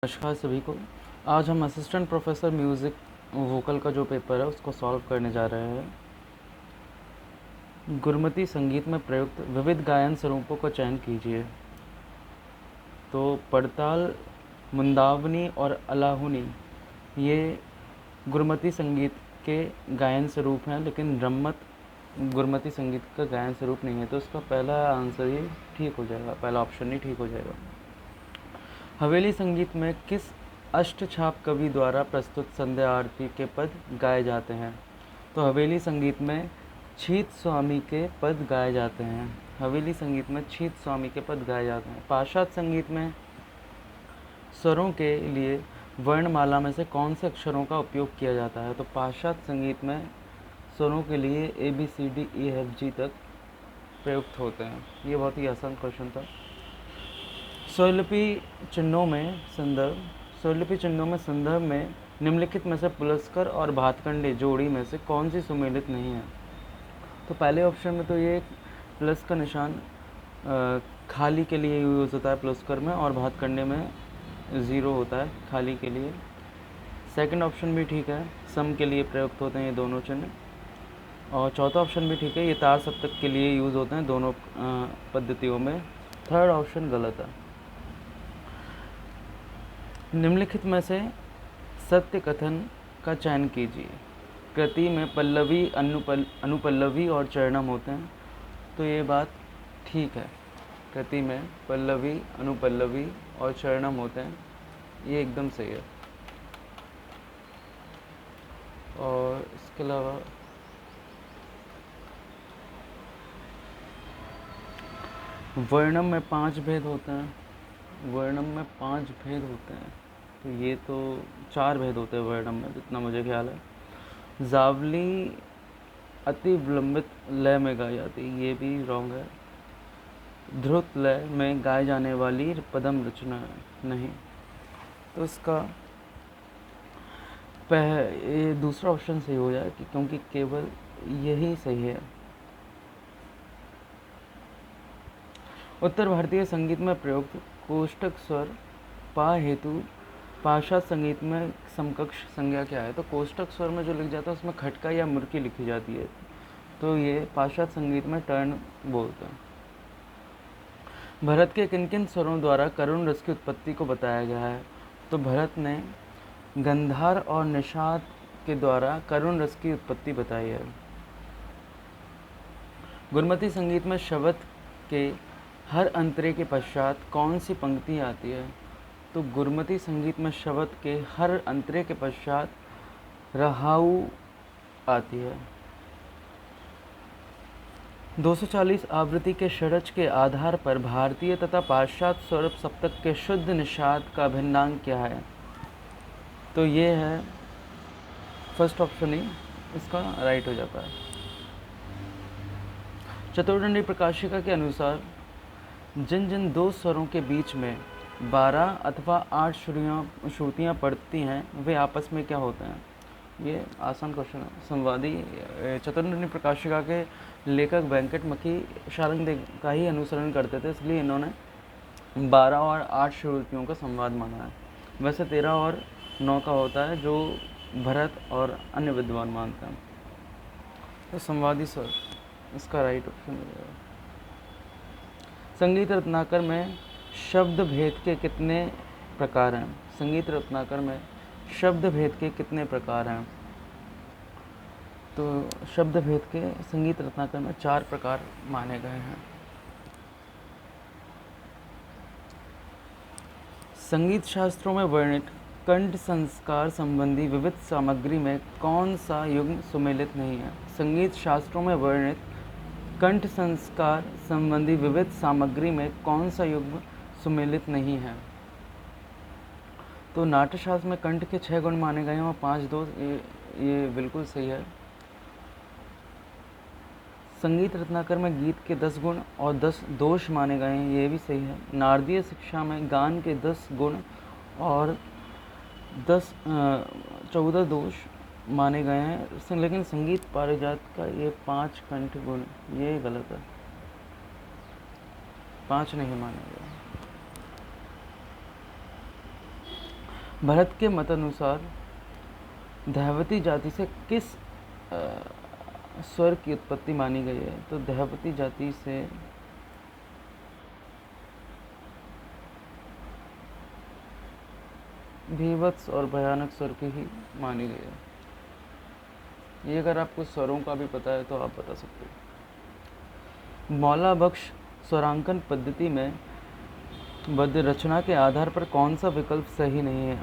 नमस्कार सभी को। आज हम असिस्टेंट प्रोफेसर म्यूज़िक वोकल का जो पेपर है उसको सॉल्व करने जा रहे हैं। गुरमती संगीत में प्रयुक्त विविध गायन स्वरूपों का चयन कीजिए। तो पड़ताल, मुंदावनी और अलाहुनी ये गुरमती संगीत के गायन स्वरूप हैं, लेकिन रम्मत गुरमती संगीत का गायन स्वरूप नहीं है। तो इसका पहला आंसर ही ठीक हो जाएगा, पहला ऑप्शन ही ठीक हो जाएगा। हवेली संगीत में किस अष्टछाप कवि द्वारा प्रस्तुत संध्या आरती के पद गाए जाते हैं? तो हवेली संगीत में छीत स्वामी के पद गाए जाते हैं। हवेली संगीत में छीत स्वामी के पद गाए जाते हैं। पाश्चात्य संगीत में स्वरों के लिए वर्णमाला में से कौन से अक्षरों का उपयोग किया जाता है? तो पाश्चात्य संगीत में स्वरों के लिए ABCDEFG तक प्रयुक्त होते हैं। ये बहुत ही आसान क्वेश्चन था। स्वरलिपि चिन्हों में संदर्भ में निम्नलिखित में से पुलस्कर और भातखंडे जोड़ी में से कौन सी सुमेलित नहीं है? तो पहले ऑप्शन में तो ये प्लस का निशान खाली के लिए यूज़ होता है पुलस्कर में, और भातखंडे में 0 होता है खाली के लिए। सेकंड ऑप्शन भी ठीक है, सम के लिए प्रयुक्त होते हैं ये दोनों चिन्ह। और चौथा ऑप्शन भी ठीक है, ये तार सप्तक के लिए यूज़ होते हैं दोनों पद्धतियों में। थर्ड ऑप्शन गलत है। निम्नलिखित में से सत्य कथन का चयन कीजिए। कृति में पल्लवी, अनुपल्लवी और चरणम होते हैं। तो ये बात ठीक है, कृति में पल्लवी, अनुपल्लवी और चरणम होते हैं, ये एकदम सही है। और इसके अलावा वर्णम में 5 भेद होते हैं। वर्णम में 5 भेद होते हैं, तो ये तो 4 भेद होते हैं वर्णम में, जितना मुझे ख्याल है। जावली अति विलंबित लय में गाई जाती है, ये भी रॉन्ग है। ध्रुत लय में गाए जाने वाली पदम रचना नहीं। तो इसका ये दूसरा ऑप्शन सही हो जाए, क्योंकि केवल यही सही है। उत्तर भारतीय संगीत में प्रयुक्त कोष्टक स्वर पा हेतु पाश्चात्य संगीत में समकक्ष संज्ञा क्या है? तो कोष्टक स्वर में जो लिख जाता है उसमें खटका या मुर्की लिखी जाती है, तो ये पाश्चात्य संगीत में टर्न बोलते हैं। भरत के किन किन स्वरों द्वारा करुण रस की उत्पत्ति को बताया गया है? तो भरत ने गंधार और निषाद के द्वारा करुण रस की उत्पत्ति बताई है। गुरमती संगीत में शब्द के हर अंतरे के पश्चात कौन सी पंक्ति आती है? तो गुरमती संगीत में शब्द के हर अंतरे के पश्चात रहाऊ आती है। 240 आवृत्ति के षड्ज के आधार पर भारतीय तथा पाश्चात्य स्वर सप्तक के शुद्ध निषाद का भिन्नांक क्या है? तो ये है फर्स्ट ऑप्शन ही इसका राइट हो जाता है। चतुर्दंडी प्रकाशिका के अनुसार जिन जिन दो स्वरों के बीच में 12 अथवा 8 श्रुतियाँ पड़ती हैं वे आपस में क्या होते हैं? ये आसान क्वेश्चन है। संवादी चतुर्दंडी प्रकाशिका के लेखक वेंकट मखी शारंगदेव का ही अनुसरण करते थे, इसलिए इन्होंने 12 और 8 श्रुतियों का संवाद माना है। वैसे 13 और 9 का होता है, जो भरत और अन्य विद्वान मानते हैं। तो संवादी स्वर इसका राइट ऑप्शन हो जाएगा। संगीत रत्नाकर में शब्द भेद के कितने प्रकार हैं? संगीत रत्नाकर में शब्द भेद के कितने प्रकार हैं? तो शब्द भेद के संगीत रत्नाकर में 4 प्रकार माने गए हैं। संगीत शास्त्रों में वर्णित कंठ संस्कार संबंधी विविध सामग्री में कौन सा युग्म सुमेलित नहीं है? संगीत शास्त्रों में वर्णित कंठ संस्कार संबंधी विविध सामग्री में कौन सा युग्म सुमेलित नहीं है? तो नाट्यशास्त्र में कंठ के 6 गुण माने गए हैं और 5 दोष, ये बिल्कुल सही है। संगीत रत्नाकर में गीत के 10 गुण और 10 दोष माने गए हैं, ये भी सही है। नारदीय शिक्षा में गान के 10 गुण और 14 दोष माने गए हैं, लेकिन संगीत पारिजात का ये 5 कंठ गुण, ये गलत है, 5 नहीं माने गए। भरत के मतानुसार दैवती जाति से किस स्वर की उत्पत्ति मानी गई है? तो दैवती जाति से भीभत्स और भयानक स्वर की ही मानी गई है। ये अगर आपको स्वरों का भी पता है तो आप बता सकते हो। मौला बख्श स्वरांकन पद्धति में बद्य रचना के आधार पर कौन सा विकल्प सही नहीं है?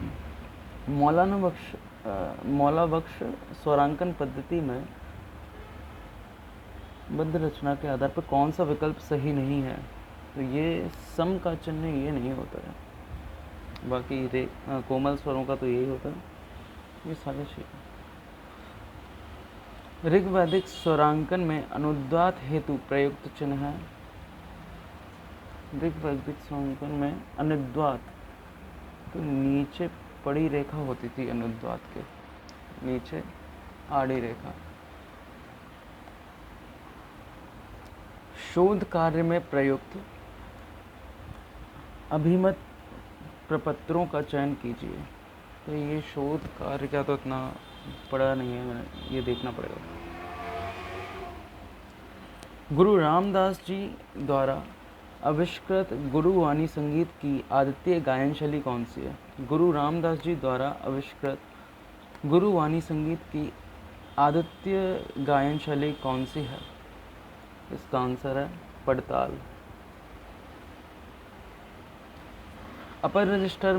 मौला बख्श स्वरांकन पद्धति में बद्य रचना के आधार पर कौन सा विकल्प सही नहीं है? तो ये सम का चिन्ह ये नहीं होता है, बाकी कोमल स्वरों का तो यही होता है। ये सारे चीज़ ऋग्वैदिक स्वरांकन में अनुद्वात हेतु प्रयुक्त चिन्ह है। ऋग्वैदिक स्वरांकन में अनुद्वात, तो नीचे पड़ी रेखा होती थी, अनुद्वात के नीचे आड़ी रेखा। शोध कार्य में प्रयुक्त अभिमत प्रपत्रों का चयन कीजिए। तो ये शोध कार्य क्या तो इतना पढ़ा नहीं है मैंने, ये देखना पड़ेगा। गुरु रामदास जी द्वारा आविष्कृत गुरुवाणी संगीत की आद्वितीय गायन शैली कौन सी है? गुरु रामदास जी द्वारा आविष्कृत गुरुवाणी संगीत की आद्वितीय गायन शैली कौन सी है? इसका आंसर है पड़ताल। अपर रजिस्टर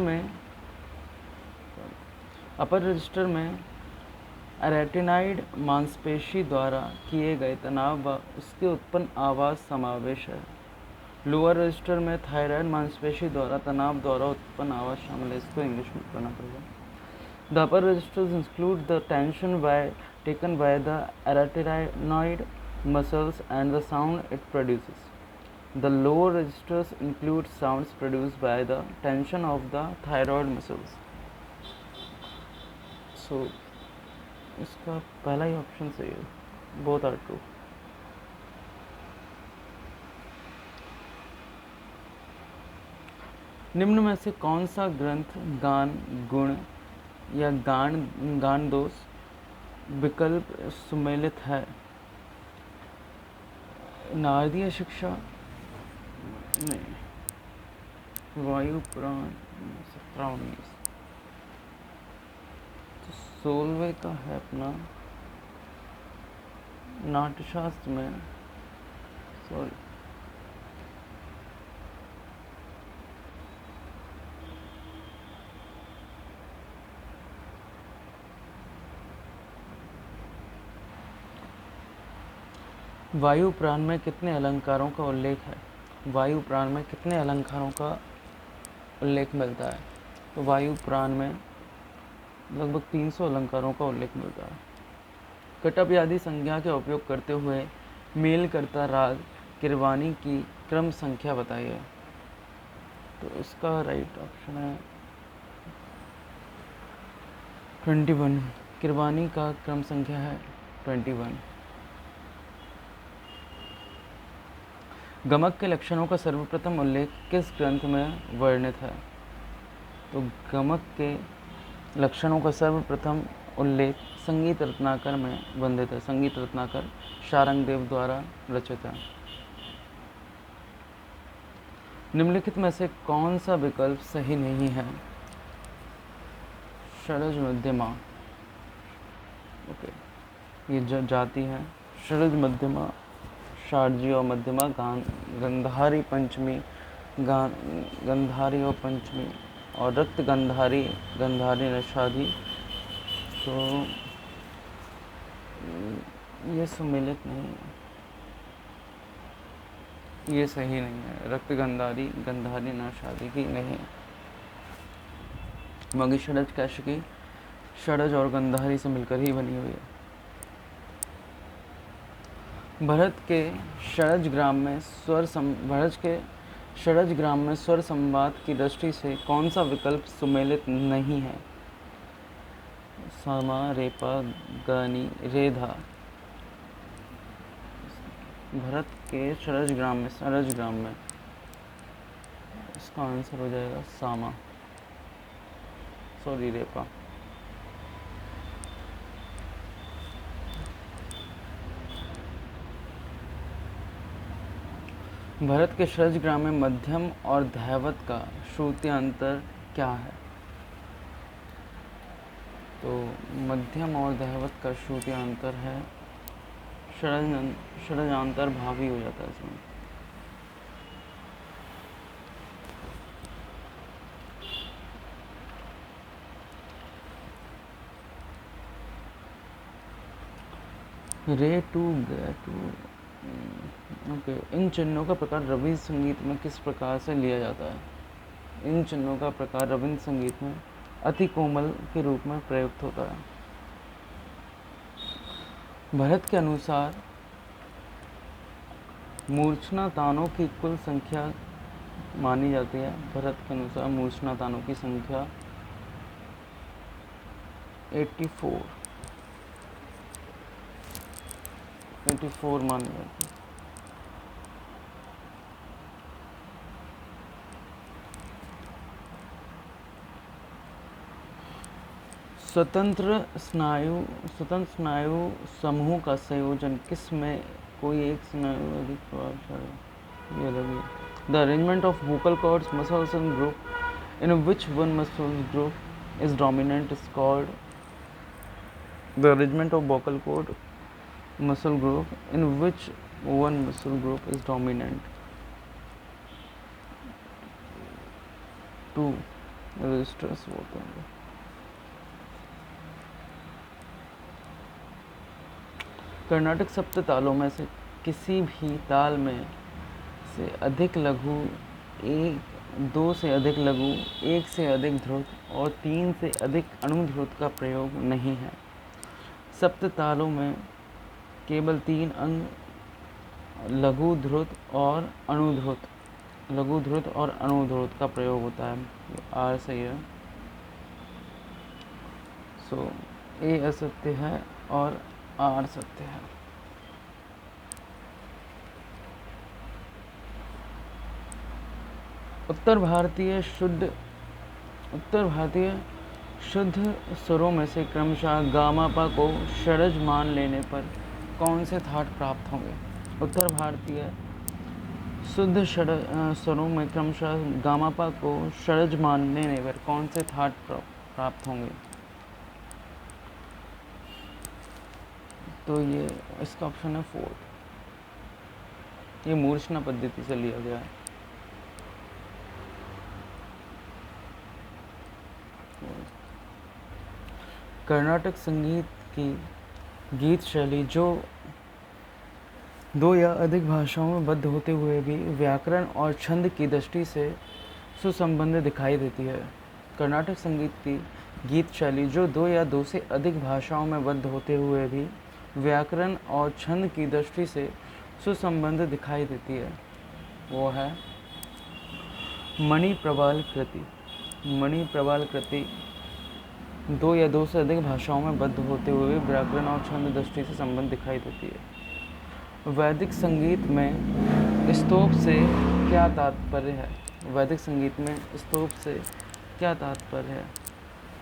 में रेटिनाइड मांसपेशी द्वारा किए गए तनाव व उसके उत्पन्न आवाज़ समावेश है। लोअर रजिस्टर में थायराइड मांसपेशी द्वारा तनाव द्वारा उत्पन्न आवाज़ शामिल है। इसको इंग्लिश में पढ़ना पड़ेगा। The upper registers include the tension taken by the retinoid muscles and the sound it produces. The lower registers include sounds produced by the tension of the thyroid muscles. So, इसका पहला ही option सही है, both are true. निम्न में से कौन सा ग्रंथ गान गुण या गान दोष विकल्प सुमेलित है? नारदीय शिक्षा नहीं, वायु पुराण 17-19, तो 16वें का है अपना नाट्यशास्त्र में, सॉरी वायु पुराण में कितने अलंकारों का उल्लेख है? वायु पुराण में कितने अलंकारों का उल्लेख मिलता है? तो वायु पुराण में लगभग 300 अलंकारों का उल्लेख मिलता है। कटप आदि संज्ञा का उपयोग करते हुए मेल करता राग किरवानी की क्रम संख्या बताइए। तो इसका राइट ऑप्शन है 21। किरवानी का क्रम संख्या है 21। गमक के लक्षणों का सर्वप्रथम उल्लेख किस ग्रंथ में वर्णित है? तो गमक के लक्षणों का सर्वप्रथम उल्लेख संगीत रत्नाकर में वर्णित है। संगीत रत्नाकर शारंगदेव द्वारा रचित है। निम्नलिखित में से कौन सा विकल्प सही नहीं है? षडज मध्यमा, ओके, ये जाति है षडज मध्यमा, षाडजी और मध्यमा, गंधारी पंचमी, गंधारी और पंचमी, और रक्त गंधारी नशादी। तो ये सुमेलित नहीं है, ये सही नहीं है। रक्त गंधारी नशादी की नहीं है। मगी षडज कैशिकी षडज और गंधारी से मिलकर ही बनी हुई है। भरत के षडज ग्राम में स्वर संवाद की दृष्टि से कौन सा विकल्प सुमेलित नहीं है? सामा, रेपा, गानी, रेधा। भरत के षडज ग्राम में इसका आंसर हो जाएगा सामा। सॉरी रेपा। भरत के षड्ज में मध्यम और धैवत का श्रुत्यांतर क्या है? तो मध्यम और धैवत का श्रुत्यांतर है षड्जांतर भावी हो जाता है इसमें। रे टू गे टू। ओके, इन चिन्हों का प्रकार रविंद्र संगीत में किस प्रकार से लिया जाता है? इन चिन्हों का प्रकार रविंद्र संगीत में अति कोमल के रूप में प्रयुक्त होता है। भरत के अनुसार मूर्छना तानों की कुल संख्या मानी जाती है। भरत के अनुसार मूर्छना तानों की संख्या 84 मानी जाती है। स्वतंत्र स्नायु समूह का संयोजन किस में कोई एक स्नायु अधिक प्रभावशाली? ये अलग है। The arrangement of vocal cords, muscles and group in which one muscle group is dominant is called the arrangement of vocal cord muscle group in which one muscle group is dominant. 2 registers होते हैं। कर्नाटक सप्त तालों में से किसी भी ताल में से अधिक लघु, 2 से अधिक लघु, 1 से अधिक ध्रुत और 3 से अधिक अनुध्रुत का प्रयोग नहीं है। सप्त तालों में केवल 3 अंग लघु ध्रुत और अनुध्रुत का प्रयोग होता है। आर सही है। सो ए असत्य है और आर सत्य है। उत्तर भारतीय शुद्ध स्वरों में से क्रमशः गामापा को षड्ज मान लेने पर कौन से थाट प्राप्त होंगे? उत्तर भारतीय शुद्ध स्वरों में क्रमशः गामापा को षड्ज मान लेने पर कौन से थाट प्राप्त होंगे? तो ये इसका ऑप्शन है 4। ये मूर्छना पद्धति से लिया गया है। कर्नाटक संगीत की गीत शैली जो 2 या अधिक भाषाओं में बद्ध होते हुए भी व्याकरण और छंद की दृष्टि से सुसंबद्ध दिखाई देती है। कर्नाटक संगीत की गीत शैली जो 2 या 2 से अधिक भाषाओं में बद्ध होते हुए भी व्याकरण और छंद की दृष्टि से सुसंबद्ध दिखाई देती है, वो है मणि प्रवाल कृति। मणि प्रवाल कृति 2 या 2 से अधिक भाषाओं में बद्ध होते हुए व्याकरण और छंद दृष्टि से संबंध दिखाई देती है। वैदिक संगीत में स्तोप से क्या तात्पर्य है? वैदिक संगीत में स्तोप से क्या तात्पर्य है?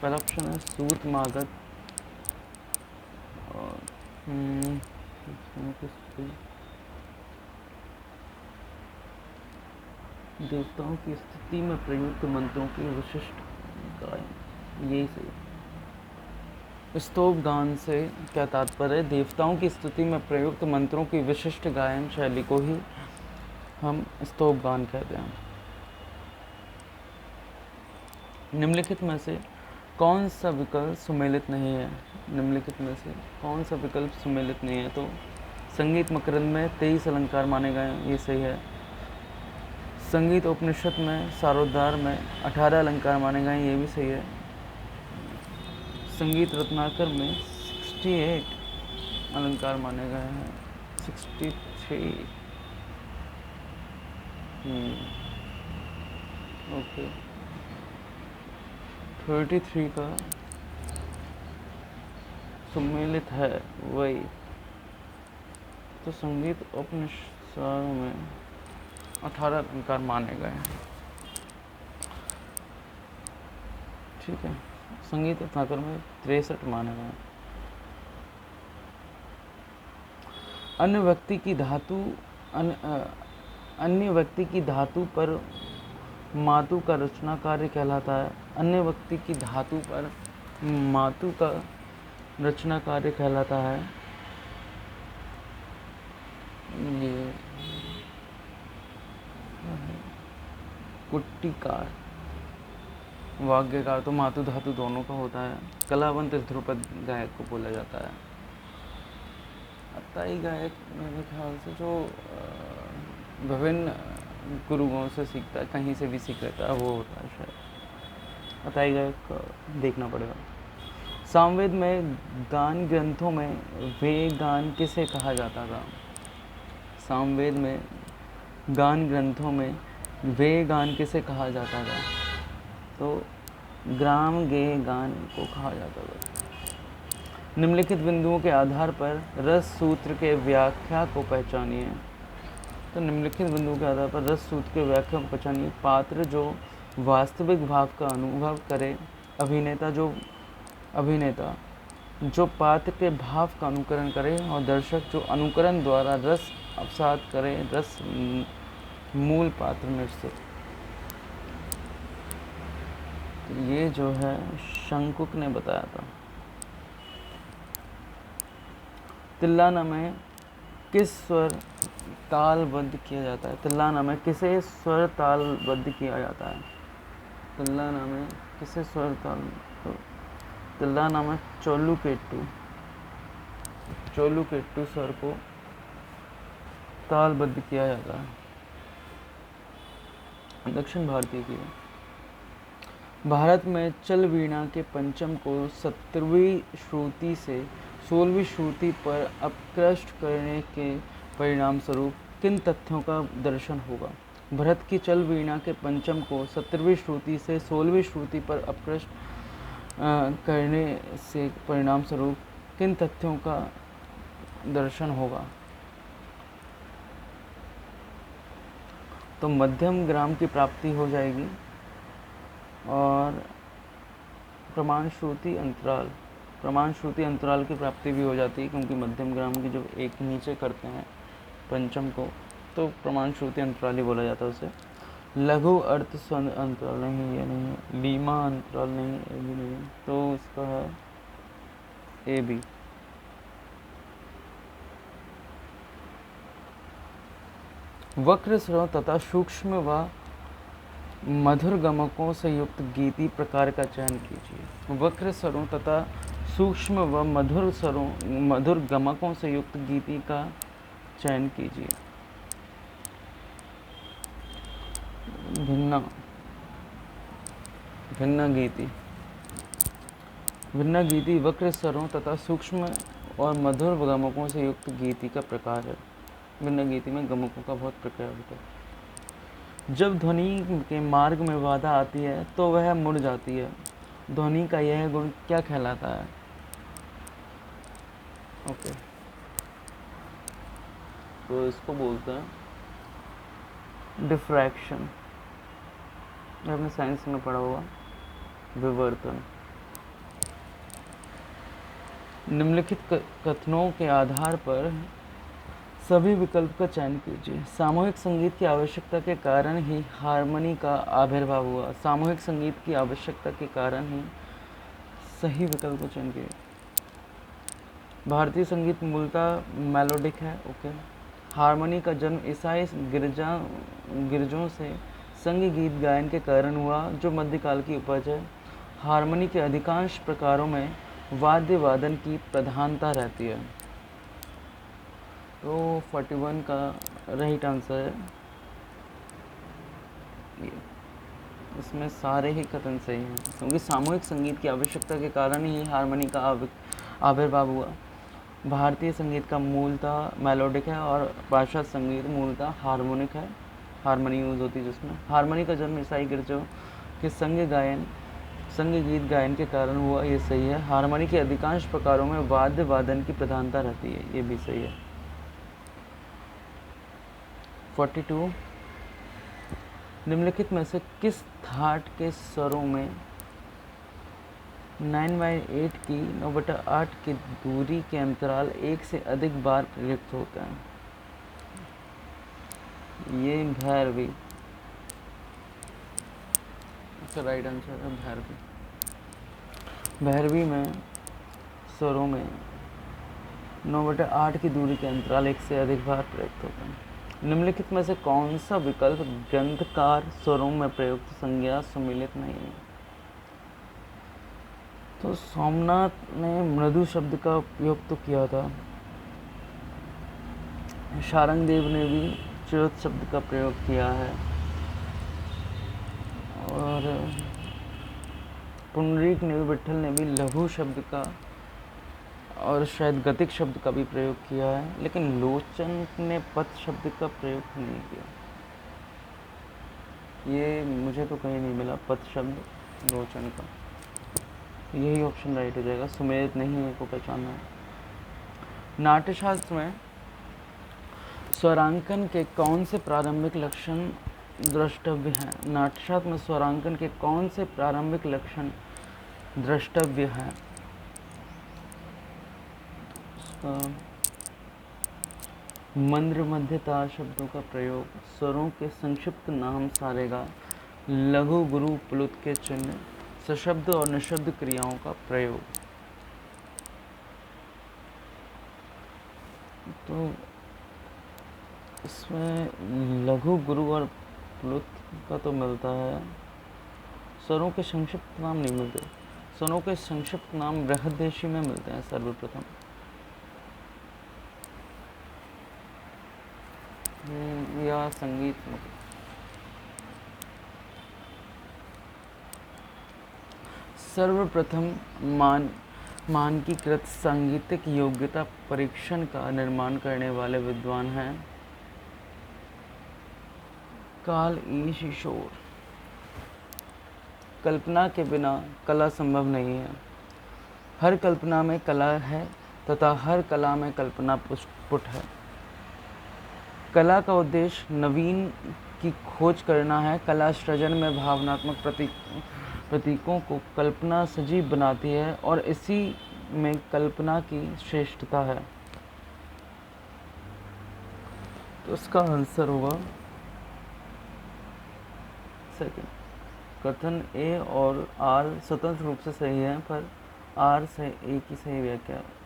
पहला ऑप्शन है सूत मागध और देवताओं की स्तुति में प्रयुक्त मंत्रों की विशिष्ट गायन। यही सही। स्तोप गान से क्या तात्पर्य है? देवताओं की स्तुति में प्रयुक्त मंत्रों की विशिष्ट गायन शैली को ही हम स्तोप गान कहते हैं। निम्नलिखित में से कौन सा विकल्प सुमेलित नहीं है? निम्नलिखित में से कौन सा विकल्प सुमेलित नहीं है? तो संगीत मकरंद में 23 अलंकार माने गए, ये सही है। संगीत उपनिषद में सारोद्धार में 18 अलंकार माने गए, ये भी सही है। संगीत रत्नाकर में 68 अलंकार माने गए हैं, 63। ओके, 33 का सम्मिलित है वही। तो संगीत उपनिषदों में 18 अलंकार माने गए हैं। ठीक है। संगीत रत्नाकर में 63 माने गए। अन्य व्यक्ति की धातु पर मातु का रचना कार्य कहलाता है। अन्य व्यक्ति की धातु पर मातु का रचना कार्य कहलाता है। ये कुट्टीकार, वाग्यकार तो मातु धातु दोनों का होता है। कलावंत ध्रुपद गायक को बोला जाता है। अताई गायक मेरे ख्याल से जो विभिन्न गुरुओं से सीखता है, कहीं से भी सीख लेता है, वो होता है शायद। अताई गायक देखना पड़ेगा। सामवेद में गान ग्रंथों में वे गान किसे कहा जाता था? सामवेद में गान ग्रंथों में वे गान किसे कहा जाता था? तो ग्राम गे गान को कहा जाता था। निम्नलिखित बिंदुओं के आधार पर रस सूत्र के व्याख्या को पहचानिए। तो निम्नलिखित बिंदुओं के आधार पर रस सूत्र के व्याख्या को पहचानिए। पात्र जो वास्तविक भाव का अनुभव करे, अभिनेता जो पात्र के भाव का अनुकरण करे, और दर्शक जो अनुकरण द्वारा रस अवसाद करे। रस मूल पात्र में से। तो ये जो है शंकुक ने बताया था। तिल्लाना में किस स्वर तालबद्ध किया जाता है? तिल्लाना में किसे स्वर तालबद्ध किया जाता है? तिल्लाना में किसे स्वर ताल तिल्लाना में चोलुकेट्टू स्वर को तालबद्ध किया जाता है। दक्षिण भारतीय की भारत में चल वीणा के पंचम को 17वीं श्रुति से 16वीं श्रुति पर अपकृष्ट करने के परिणाम स्वरूप किन तथ्यों का दर्शन होगा? भरत की चल वीणा के पंचम को 17वीं श्रुति से 16वीं श्रुति पर अपकृष्ट करने से परिणाम स्वरूप किन तथ्यों का दर्शन होगा? तो मध्यम ग्राम की प्राप्ति हो जाएगी और प्रमाण श्रुति अंतराल की प्राप्ति भी हो जाती है, क्योंकि मध्यम ग्राम की जब एक नीचे करते हैं पंचम को तो प्रमाण श्रुति अंतराल ही बोला जाता है उसे। लघु अर्थ स्वर अंतराल नहीं, ये नहीं है। लीमा अंतराल नहीं, ये भी नहीं है। तो इसका है ए बी। वक्र स्वरों तथा सूक्ष्म व मधुर गमकों से युक्त गीति प्रकार का चयन कीजिए। वक्र स्वरों तथा सूक्ष्म व मधुर गमकों से युक्त गीति का चयन कीजिए। भिन्न गीति वक्र स्वरों तथा सूक्ष्म और मधुर गमकों से युक्त गीति का प्रकार है। भिन्न गीति में गमकों का बहुत प्रकार होता है। जब ध्वनि के मार्ग में बाधा आती है तो वह मुड़ जाती है। ध्वनि का यह गुण क्या कहलाता है? ओके, तो इसको बोलते हैं डिफ्रैक्शन। आपने साइंस में पढ़ा होगा, विवर्तन। निम्नलिखित कथनों के आधार पर सभी विकल्प का चयन कीजिए। सामूहिक संगीत की आवश्यकता के कारण ही हारमोनी का आविर्भाव हुआ। सामूहिक संगीत की आवश्यकता के कारण ही सही विकल्प का चयन कीजिए। भारतीय संगीत मूलतः मेलोडिक है। ओके। हारमोनी का जन्म ईसाई गिरजों से संघ गीत गायन के कारण हुआ, जो मध्यकाल की उपज है। हारमोनी के अधिकांश प्रकारों में वाद्य वादन की प्रधानता रहती है। तो 41 का राइट आंसर है ये। इसमें सारे ही कथन सही हैं, क्योंकि सामूहिक संगीत की आवश्यकता के कारण ही हारमोनी का आविर्भाव हुआ। भारतीय संगीत का मूलतः मेलोडिक है और पाश्चात्य संगीत मूलतः हार्मोनिक है। हारमोनी यूज होती है जिसमें। हारमोनी का जन्म ईसाई गिरजों के संघ गीत गायन के कारण हुआ, ये सही है। हारमोनी के अधिकांश प्रकारों में वाद्य वादन की प्रधानता रहती है, ये भी सही है। 42 निम्नलिखित में से किस थाट के स्वरों में 9/8 की 9/8 की दूरी के अंतराल एक से अधिक बार प्रयुक्त होते हैं। ये भैरवी, इसका राइट आंसर है भैरवी। भैरवी में स्वरों में 9/8 की दूरी के अंतराल एक से अधिक बार प्रयुक्त होते हैं। निम्नलिखित में से कौन सा विकल्प ग्रंथकार स्वरों में प्रयुक्त संज्ञा सम्मिलित नहीं है? तो सोमनाथ ने मृदु शब्द का उपयोग तो किया था, शारंगदेव ने भी चिरत शब्द का प्रयोग किया है, और पुंडरीक ने, विठल ने भी लघु शब्द का और शायद गतिक शब्द का भी प्रयोग किया है, लेकिन लोचन ने पथ शब्द का प्रयोग नहीं किया। ये मुझे तो कहीं नहीं मिला पथ शब्द लोचन का, यही ऑप्शन राइट हो जाएगा। सुमेध नहीं है को पहचानना है। नाट्यशास्त्र में स्वरांकन के कौन से प्रारंभिक लक्षण द्रष्टव्य हैं? नाट्यशास्त्र में स्वरांकन के कौन से प्रारंभिक लक्षण द्रष्टव्य हैं? मंद्र मध्य तार शब्दों का प्रयोग, स्वरों के संक्षिप्त नाम सारेगा, लघु गुरु प्लुत के चिन्ह, सशब्द और निशब्द क्रियाओं का प्रयोग। तो इसमें लघु गुरु और प्लुत का तो मिलता है, स्वरों के संक्षिप्त नाम नहीं मिलते। स्वरों के संक्षिप्त नाम बृहदेशी में मिलते हैं सर्वप्रथम। या संगीत में सर्वप्रथम मानकीकृत सांगीतिक योग्यता परीक्षण का निर्माण करने वाले विद्वान हैं काल ईश ईशोर। कल्पना के बिना कला संभव नहीं है। हर कल्पना में कला है तथा हर कला में कल्पना पुट है। कला का उद्देश्य नवीन की खोज करना है। कला सृजन में भावनात्मक प्रतीकों को कल्पना सजीव बनाती है और इसी में कल्पना की श्रेष्ठता है। तो इसका आंसर होगा सेकंड। कथन ए और आर स्वतंत्र रूप से सही है, पर आर से ए की सही व्याख्या है।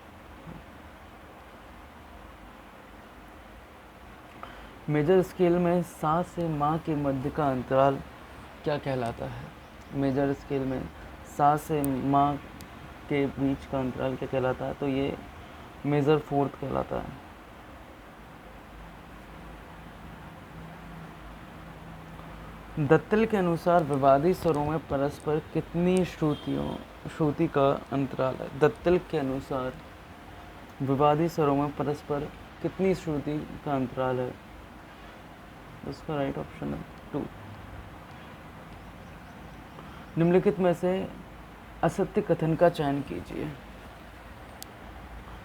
मेजर स्केल में सा से माँ के मध्य का अंतराल क्या कहलाता है? मेजर स्केल में सा से माँ के बीच का अंतराल क्या कहलाता है? तो ये मेजर फोर्थ कहलाता है। दत्तल के अनुसार विवादी स्वरों में परस्पर कितनी श्रुति का अंतराल है? दत्तल के अनुसार विवादी स्वरों में परस्पर कितनी श्रुति का अंतराल है? उसका राइट ऑप्शन है 2। निम्नलिखित में से असत्य कथन का चयन कीजिए।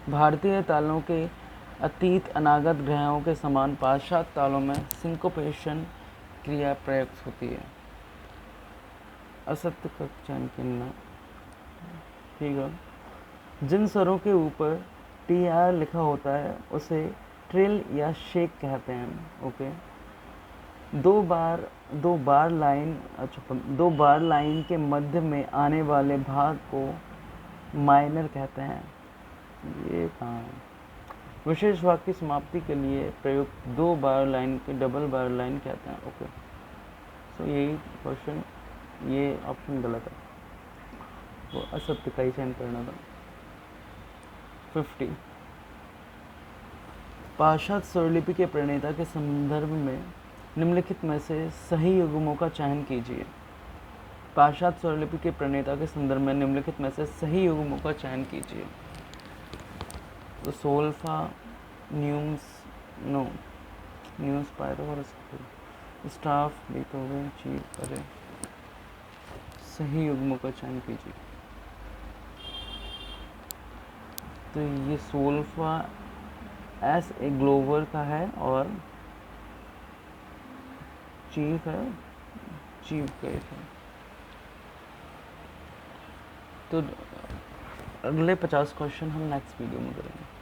भारतीय तालों के अतीत अनागत ग्रहों के समान पाश्चात्य तालों में सिंकोपेशन क्रिया प्रयुक्त होती है। असत्य का चयन करना, ठीक है। जिन स्वरों के ऊपर TR लिखा होता है उसे ट्रिल या शेक कहते हैं। ओके। दो बार लाइन के मध्य में आने वाले भाग को माइनर कहते हैं। ये कहाँ है? विशेष वाक्य की समाप्ति के लिए प्रयुक्त 2 बार लाइन के डबल बार लाइन कहते हैं। ओके। सो यही क्वेश्चन, ये ऑप्शन गलत है, वो असत्य का ही चयन करना था। 50। पाश्चात्य स्वरलिपि के प्रणेता के संदर्भ में निम्नलिखित में से सही युग्मों का चयन कीजिए। पाश्चात्य स्वरलिपि के प्रणेता के संदर्भ में निम्नलिखित में से सही युग्मों का चयन कीजिए। तो सोल्फा, न्यूम्स पायरोरस, स्टाफ, बीथोवन, चीफ। अरे सही युग्मों का चयन कीजिए। तो ये सोल्फा एस ए ग्लोवर का है और चीफ है, चीफ का है। तो अगले 50 क्वेश्चन हम नेक्स्ट वीडियो में करेंगे।